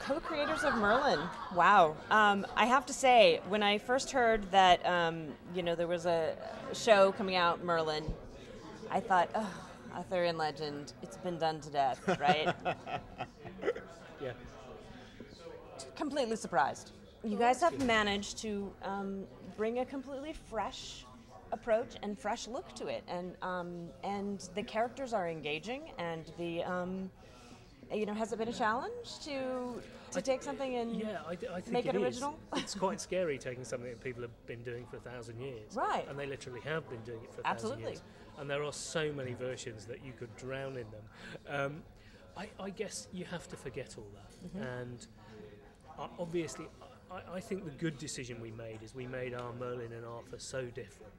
Co-creators of Merlin. Wow. I have to say, when I first heard that, there was a show coming out, Merlin, I thought, oh, Arthurian legend, it's been done to death, right? Yeah. Completely surprised. You guys have managed to bring a completely fresh approach and fresh look to it, and the characters are engaging, and the has it been a challenge to take something and I think make it original? It's quite scary taking something that people have been doing for 1,000 years, right? And they literally have been doing it for 1,000 years. And there are so many versions that you could drown in them. I guess you have to forget all that, and obviously, I think the good decision we made is we made our Merlin and Arthur so different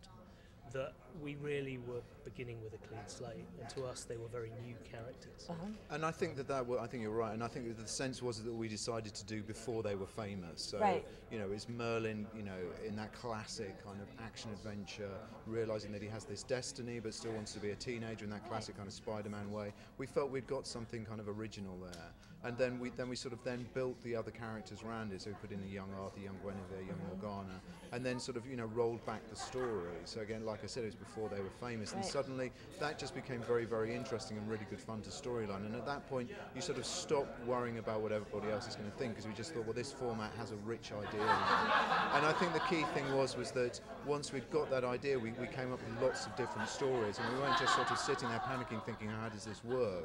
that we really were beginning with a clean slate, and to us they were very new characters. And I think I think you're right, and I think that the sense was that we decided to do before they were famous. So, it's Merlin, in that classic kind of action adventure, realizing that he has this destiny but still wants to be a teenager in that classic kind of Spider-Man way. We felt we'd got something kind of original there. And then we sort of built the other characters around it. So we put in a young Arthur, young Guinevere, young Morgana, and then sort of rolled back the story. So again, like I said, it was before they were famous, and suddenly that just became very, very interesting and really good fun to storyline. And at that point, you sort of stopped worrying about what everybody else is going to think, because we just thought, well, this format has a rich idea. And I think the key thing was that once we'd got that idea, we came up with lots of different stories, and we weren't just sort of sitting there panicking, thinking, how does this work?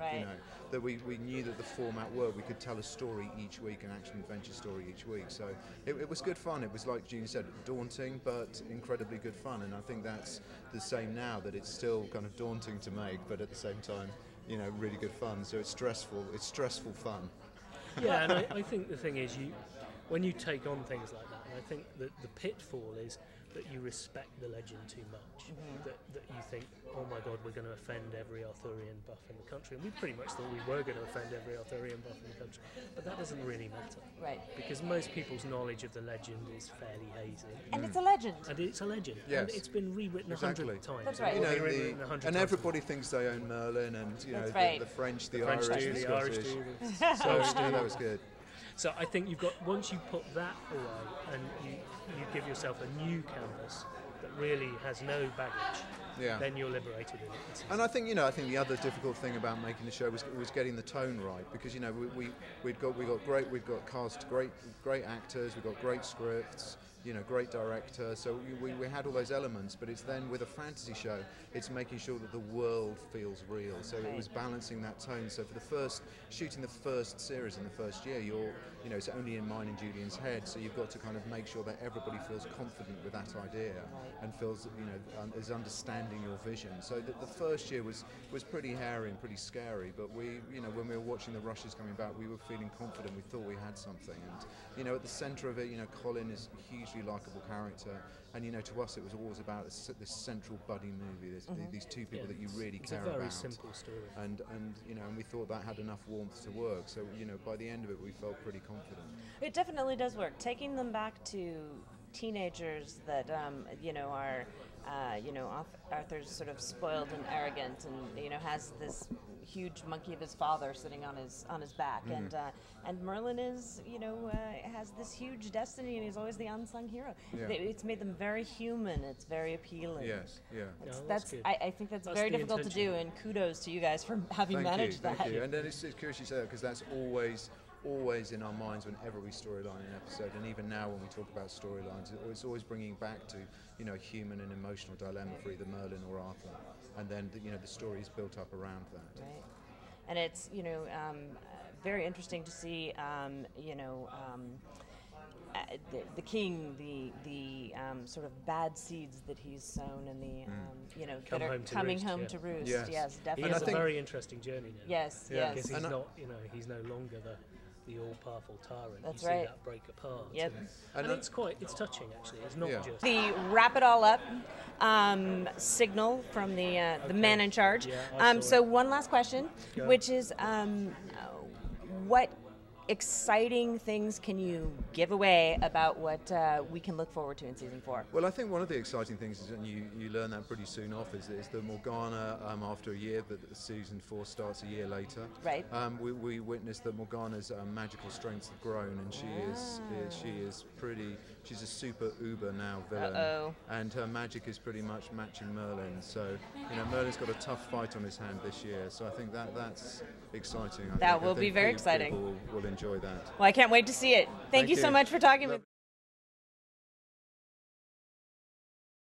That we knew that the format worked. We could tell a story each week, an action adventure story each week. So it was good fun. It was, like Julian said, daunting but incredibly good fun. And I think that's the same now, that it's still kind of daunting to make, but at the same time, really good fun. So it's stressful. It's stressful fun. Yeah, and I think the thing is, when you take on things like that, and I think that the pitfall is that you respect the legend too much, that you think, oh my God, we're going to offend every Arthurian buff in the country, and we pretty much thought we were going to offend every Arthurian buff in the country, but that doesn't really matter, because most people's knowledge of the legend is fairly hazy. And it's a legend. And it's a legend. Yes. And it's been rewritten 100 times. That's right. And everybody thinks they own Merlin, and the French, the Irish, the Irish do. So that was good. So I think once you put that away and you give yourself a new canvas that really has no baggage, then you're liberated in it. And I think the other difficult thing about making the show was getting the tone right, because we've got cast great actors, we've got great scripts, great director, so we had all those elements, but it's then with a fantasy show, it's making sure that the world feels real. So it was balancing that tone. So for shooting the first series in the first year, it's only in mine and Julian's head, so you've got to kind of make sure that everybody feels confident with that idea and feels is understanding your vision. So the first year was pretty hairy and pretty scary, but when we were watching the rushes coming back, we were feeling confident. We thought we had something, and at the centre of it, Colin is a hugely likeable character, and to us it was always about this central buddy movie. These two people that you really care about. It's a very simple story. And we thought that had enough warmth to work. So by the end of it, we felt pretty confident. It definitely does work. Taking them back to teenagers that are Arthur's sort of spoiled and arrogant, and has this huge monkey of his father sitting on his back, and Merlin is has this huge destiny, and he's always the unsung hero. It's made them very human. It's very appealing. Yes, yeah. I think that's very difficult to do, and kudos to you guys for having managed that. Thank you. And then it's curious you say that, because that's always in our minds whenever we storyline an episode, and even now when we talk about storylines, it's always bringing back to a human and emotional dilemma for either Merlin or Arthur, and then the story is built up around that. Right, and it's very interesting to see the king, the sort of bad seeds that he's sown, and that are coming home to roost. Yes, definitely. He has a very interesting journey now. Yes. Because he's not, he's no longer the all-powerful tyrant. That's you right. see that break apart. Yep. And it's touching, actually. It's not just the wrap it all up signal from the man in charge. Yeah, so one last question, which is what exciting things can you give away about what we can look forward to in season 4? Well, I think one of the exciting things is, and you learn that pretty soon off, is the Morgana, after a year, but season 4 starts a year later. Right. We witnessed that Morgana's magical strengths have grown, and she is pretty. She's a super uber now villain, and her magic is pretty much matching Merlin. So Merlin's got a tough fight on his hand this year. So I think that's exciting. That will be very exciting. People will enjoy that. Well, I can't wait to see it. Thank you so much for talking with me.